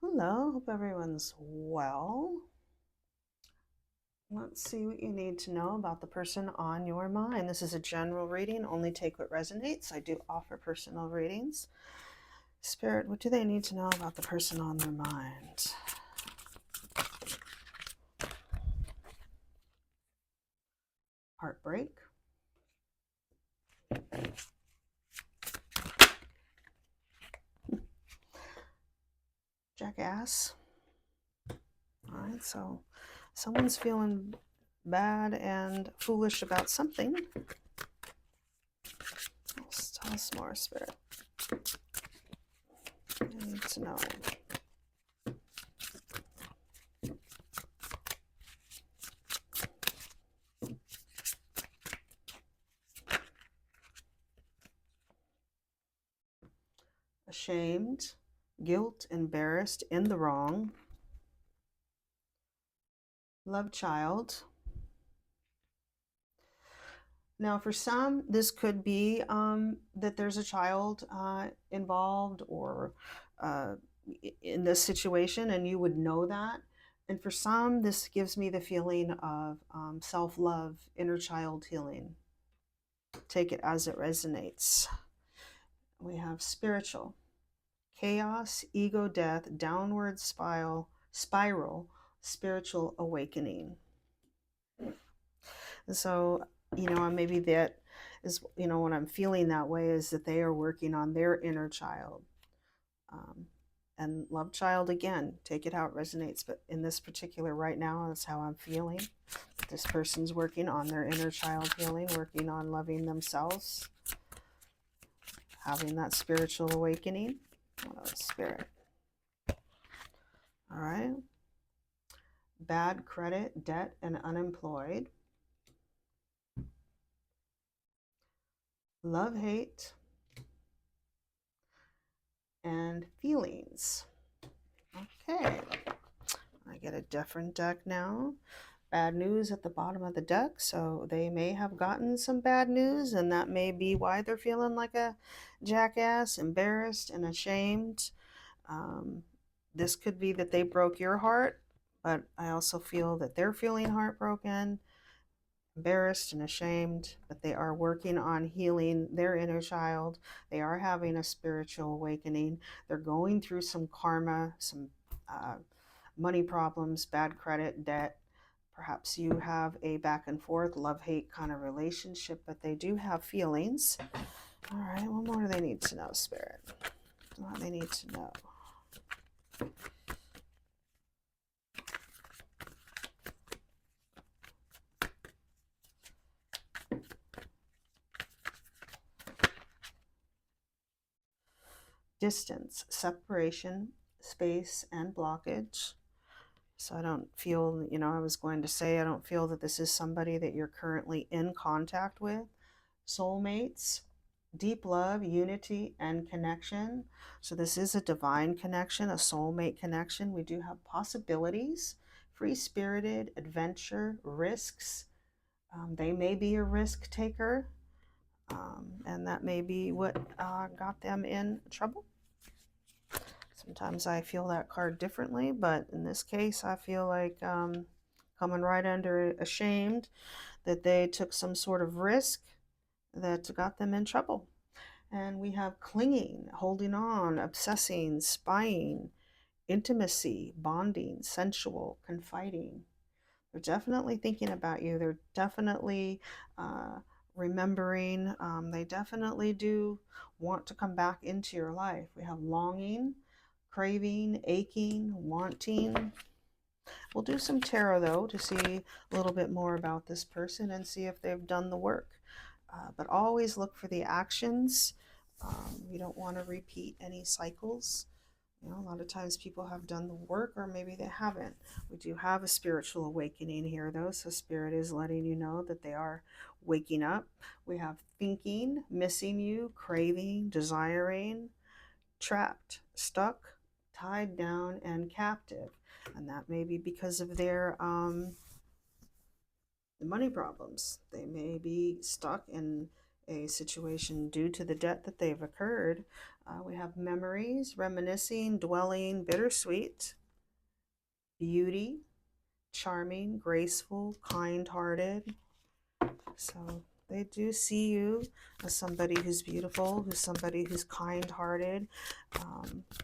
Hello, hope everyone's well. Let's see what you need to know about the person on your mind. This is a general reading, only take what resonates. I do offer personal readings. Spirit, what do they need to know about the person on their mind? Heartbreak. Jackass. All right, so someone's feeling bad and foolish about something. Tell us more, Spirit. I need to know. Ashamed, guilt, embarrassed, in the wrong. Love child. Now, for some, this could be that there's a child involved or uh, in this situation, and you would know that. And for some, this gives me the feeling of self-love, inner child healing. Take it as it resonates. We have spiritual, chaos, ego death, downward spiral, spiritual awakening. And so, maybe that is, when I'm feeling that way is that they are working on their inner child. And love child, again, take it how it resonates. But in this particular right now, that's how I'm feeling. This person's working on their inner child healing, working on loving themselves, having that spiritual awakening. Spirit. All right. Bad credit, debt, and unemployed. Love, hate, and feelings. Okay, I get a different deck now. Bad news at the bottom of the deck, so they may have gotten some bad news, and that may be why they're feeling like a jackass, embarrassed and ashamed. This could be that they broke your heart, but I also feel that they're feeling heartbroken, embarrassed and ashamed, but they are working on healing their inner child. They are having a spiritual awakening. They're going through some karma, some money problems, bad credit, debt. Perhaps you have a back and forth love-hate kind of relationship, but they do have feelings. All right, what more do they need to know, Spirit? What do they need to know? Distance, separation, space, and blockage. So I don't feel, I was going to say, I don't feel that this is somebody that you're currently in contact with. Soulmates, deep love, unity, and connection. So this is a divine connection, a soulmate connection. We do have possibilities, free-spirited, adventure, risks. They may be a risk taker, and that may be what got them in trouble. Sometimes I feel that card differently, but in this case, I feel like coming right under ashamed that they took some sort of risk that got them in trouble. And we have clinging, holding on, obsessing, spying, intimacy, bonding, sensual, confiding. They're definitely thinking about you. They're definitely remembering. They definitely do want to come back into your life. We have longing, craving, aching, wanting. We'll do some tarot though to see a little bit more about this person and see if they've done the work. But always look for the actions. You don't want to repeat any cycles. A lot of times people have done the work or maybe they haven't. We do have a spiritual awakening here though, so Spirit is letting you know that they are waking up. We have thinking, missing you, craving, desiring, trapped, stuck, tied down, and captive. And that may be because of their money problems. They may be stuck in a situation due to the debt that they've incurred. We have memories, reminiscing, dwelling, bittersweet, beauty, charming, graceful, kind hearted. So they do see you as somebody who's beautiful, who's somebody who's kind hearted.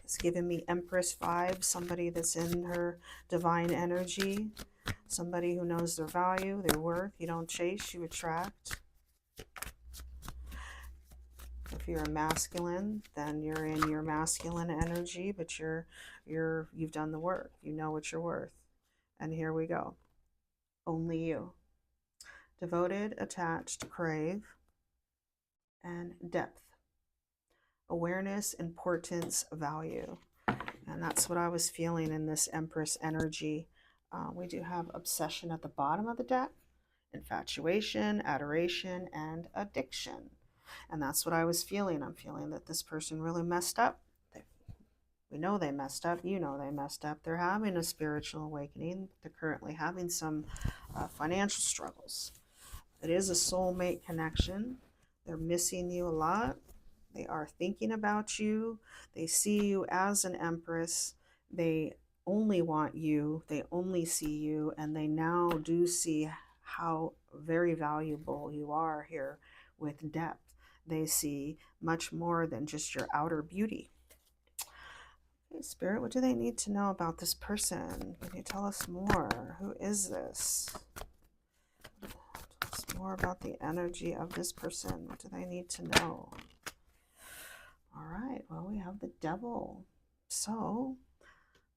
It's giving me Empress vibes, somebody that's in her divine energy, somebody who knows their value, their worth. You don't chase, you attract. If you're a masculine, then you're in your masculine energy, but you've done the work. You know what you're worth. And here we go. Only you. Devoted, attached, crave, and depth. Awareness, importance, value. And that's what I was feeling in this Empress energy. We do have obsession at the bottom of the deck, infatuation, adoration, and addiction. And that's what I was feeling. I'm feeling that this person really messed up. We know they messed up. You know they messed up. They're having a spiritual awakening. They're currently having some financial struggles. It is a soulmate connection. They're missing you a lot. They are thinking about you. They see you as an empress. They only want you. They only see you. And they now do see how very valuable you are here with depth. They see much more than just your outer beauty. Okay, Spirit, what do they need to know about this person? Can you tell us more? Who is this? Tell us more about the energy of this person. What do they need to know? All right, well, we have the devil. So,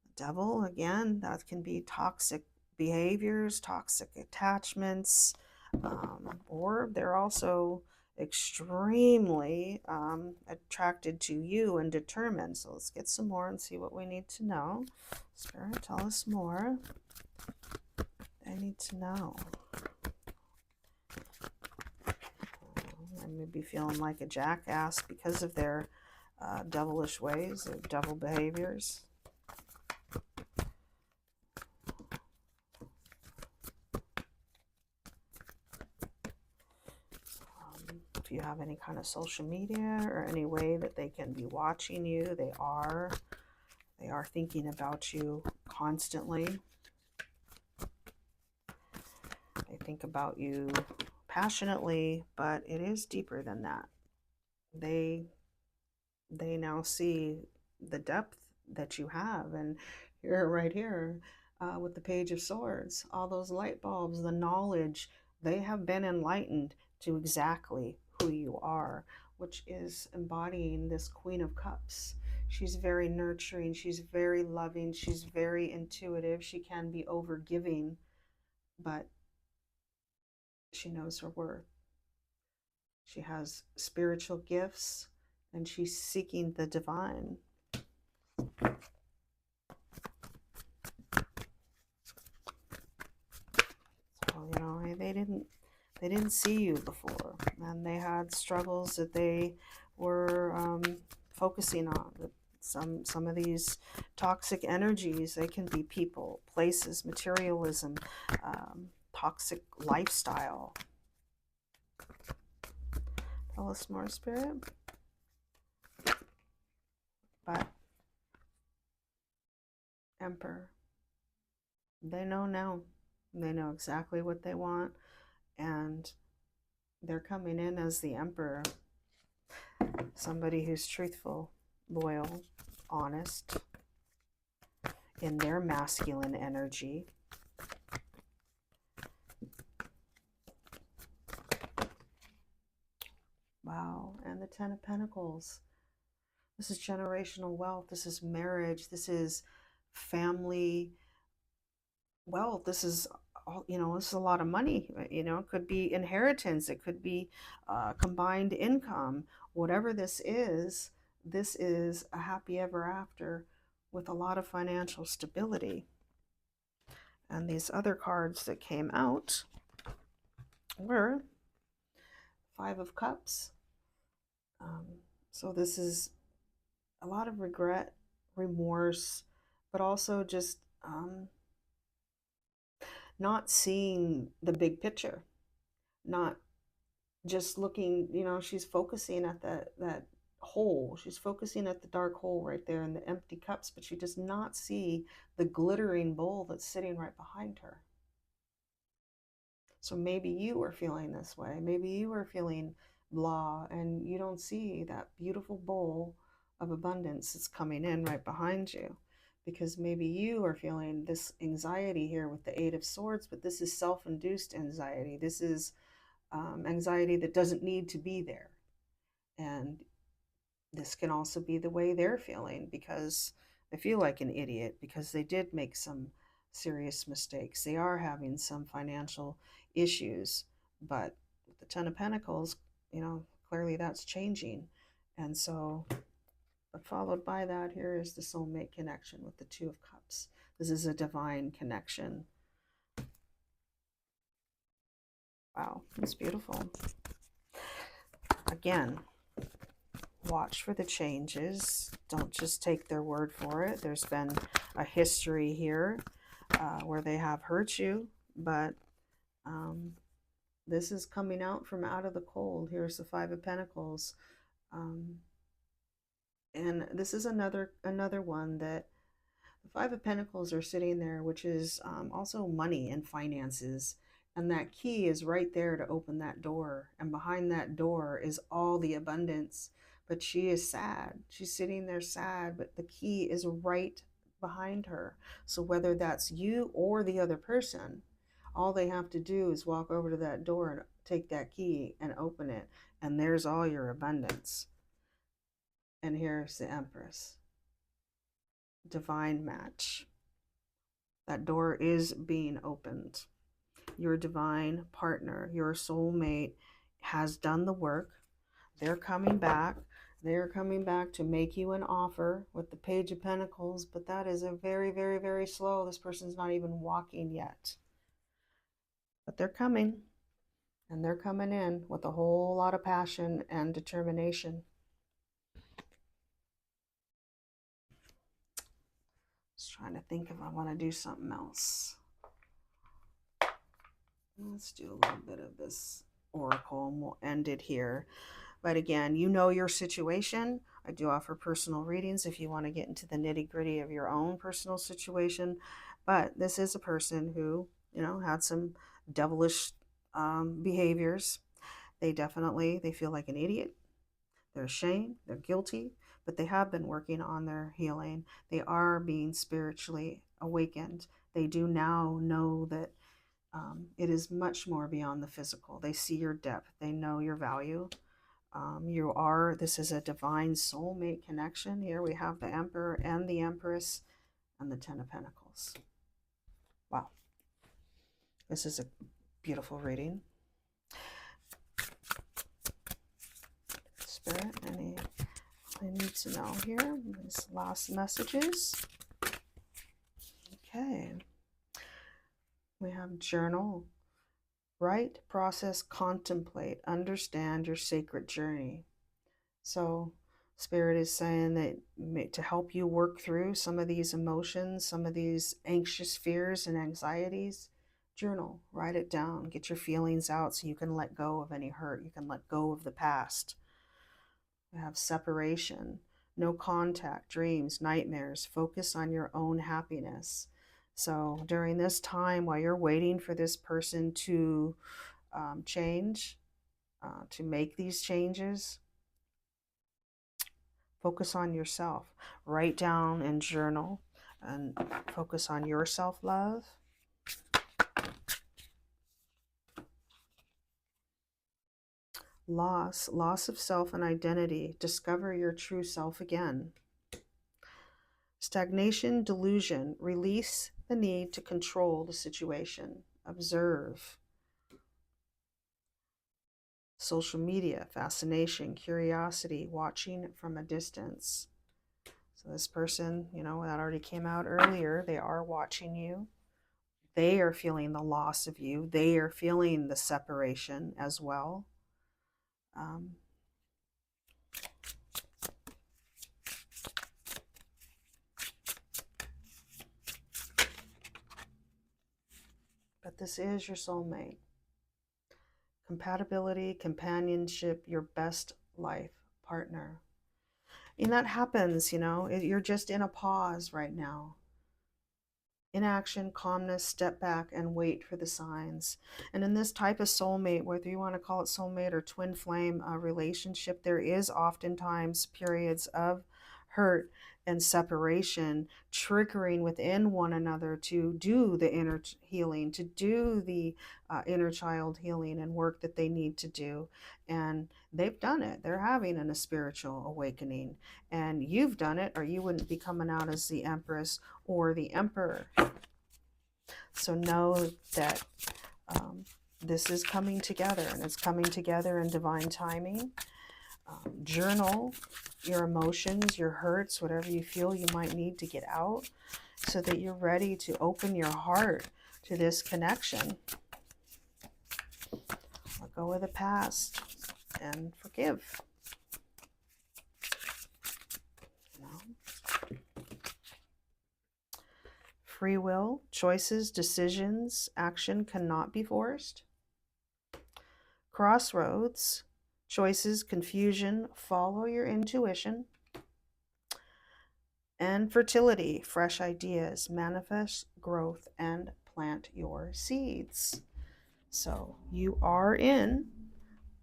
the devil, again, that can be toxic behaviors, toxic attachments, or they're also extremely attracted to you and determined. So let's get some more and see what we need to know. Spirit, tell us more. I need to know. I may be feeling like a jackass because of their devilish ways, their devil behaviors. If you have any kind of social media or any way that they can be watching you, they are thinking about you constantly. They think about you passionately, but it is deeper than that. They now see the depth that you have, and you're right here with the Page of Swords, all those light bulbs, the knowledge. They have been enlightened to exactly who you are, which is embodying this Queen of Cups. She's very nurturing, she's very loving, she's very intuitive, she can be overgiving, but she knows her worth. She has spiritual gifts and she's seeking the divine. So, you know, they didn't see you before, and they had struggles that they were focusing on. Some of these toxic energies, they can be people, places, materialism, toxic lifestyle. Tell us more, Spirit. But Emperor, they know now. They know exactly what they want, and they're coming in as the Emperor. Somebody who's truthful, loyal, honest, in their masculine energy. Wow, and the Ten of Pentacles. This is generational wealth. This is marriage. This is family wealth. This is all, you know, this is a lot of money. You know, it could be inheritance. It could be combined income. Whatever this is a happy ever after with a lot of financial stability. And these other cards that came out were Five of Cups. So this is a lot of regret, remorse, but also just not seeing the big picture, not just looking, you know, she's focusing at that hole. She's focusing at the dark hole right there in the empty cups, but she does not see the glittering bowl that's sitting right behind her. So maybe you are feeling this way. Maybe you are feeling blah and you don't see that beautiful bowl of abundance that's coming in right behind you. Because maybe you are feeling this anxiety here with the Eight of Swords, but this is self induced anxiety. This is anxiety that doesn't need to be there. And this can also be the way they're feeling because they feel like an idiot because they did make some serious mistakes. They are having some financial issues, but with the Ten of Pentacles, clearly that's changing. And so, but followed by that, here is the soulmate connection with the Two of Cups. This is a divine connection. Wow, that's beautiful. Again, watch for the changes. Don't just take their word for it. There's been a history here where they have hurt you, but this is coming out from out of the cold. Here's the Five of Pentacles. And this is another one that the Five of Pentacles are sitting there, which is also money and finances. And that key is right there to open that door. And behind that door is all the abundance. But she is sad. She's sitting there sad, but the key is right behind her. So whether that's you or the other person, all they have to do is walk over to that door and take that key and open it. And there's all your abundance. And here's the Empress. Divine match. That door is being opened. Your divine partner, your soulmate has done the work. They're coming back. They're coming back to make you an offer with the Page of Pentacles, but that is a very, very, very slow. This person's not even walking yet. But they're coming, and they're coming in with a whole lot of passion and determination. Just trying to think if I want to do something else. Let's do a little bit of this oracle and we'll end it here. But again, you know your situation. I do offer personal readings if you want to get into the nitty-gritty of your own personal situation. But this is a person who, had some devilish behaviors. They feel like an idiot. They're ashamed. They're guilty. But they have been working on their healing. They are being spiritually awakened. They do now know that it is much more beyond the physical. They see your depth. They know your value. This is a divine soulmate connection. Here we have the Emperor and the Empress and the Ten of Pentacles. Wow. This is a beautiful reading. Spirit, I need to know here. These last messages. Okay. We have journal. Write, process, contemplate, understand your sacred journey. So Spirit is saying that to help you work through some of these emotions, some of these anxious fears and anxieties, journal, write it down, get your feelings out so you can let go of any hurt. You can let go of the past. We have separation, no contact, dreams, nightmares. Focus on your own happiness. So during this time, while you're waiting for this person to change, to make these changes, focus on yourself. Write down and journal and focus on your self-love. Loss of self and identity. Discover your true self again. Stagnation, delusion. Release the need to control the situation. Observe. Social media, fascination, curiosity, watching from a distance. So this person, that already came out earlier, they are watching you. They are feeling the loss of you. They are feeling the separation as well. But this is your soulmate. Compatibility, companionship, your best life partner. And that happens, you know, you're just in a pause right now. Inaction, calmness, step back and wait for the signs. And in this type of soulmate, whether you want to call it soulmate or twin flame relationship, there is oftentimes periods of hurt and separation triggering within one another to do the inner healing, to do the inner child healing and work that they need to do. And they've done it. They're having a spiritual awakening. And you've done it, or you wouldn't be coming out as the Empress or the Emperor. So know that this is coming together, and it's coming together in divine timing. Journal your emotions, your hurts, whatever you feel you might need to get out, so that you're ready to open your heart to this connection. Let go of the past and forgive. You know? Free will, choices, decisions, action cannot be forced. Crossroads, choices, confusion, follow your intuition. And fertility, fresh ideas, manifest growth, and plant your seeds. So you are in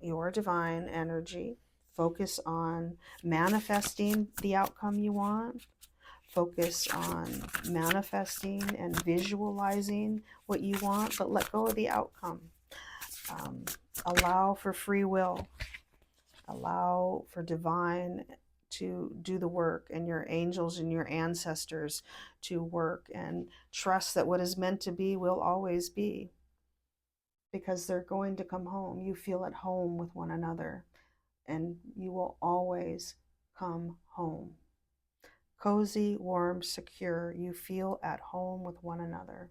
your divine energy. Focus on manifesting the outcome you want. Focus on manifesting and visualizing what you want, but let go of the outcome. Allow for free will. Allow for divine to do the work, and your angels and your ancestors to work, and trust that what is meant to be will always be, because they're going to come home. You feel at home with one another, and you will always come home. Cozy, warm, secure. You feel at home with one another.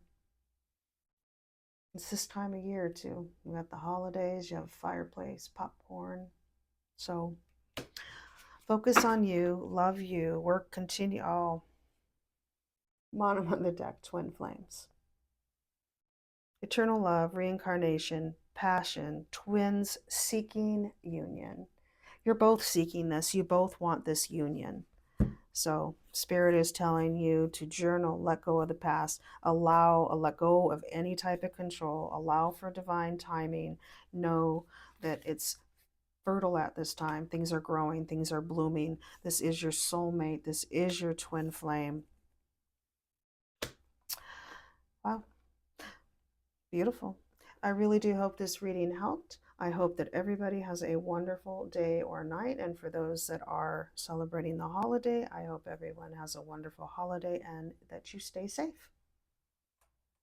It's this time of year too. You got the holidays, you have a fireplace, popcorn. So focus on you, love you, work, continue. Oh, bottom on the deck, twin flames. Eternal love, reincarnation, passion, twins seeking union. You're both seeking this. You both want this union. So Spirit is telling you to journal, let go of the past, let go of any type of control, allow for divine timing. Know that it's fertile at this time. Things are growing, things are blooming. This is your soulmate. This is your twin flame. Wow, beautiful. I really do hope this reading helped. I hope that everybody has a wonderful day or night. And for those that are celebrating the holiday, I hope everyone has a wonderful holiday and that you stay safe.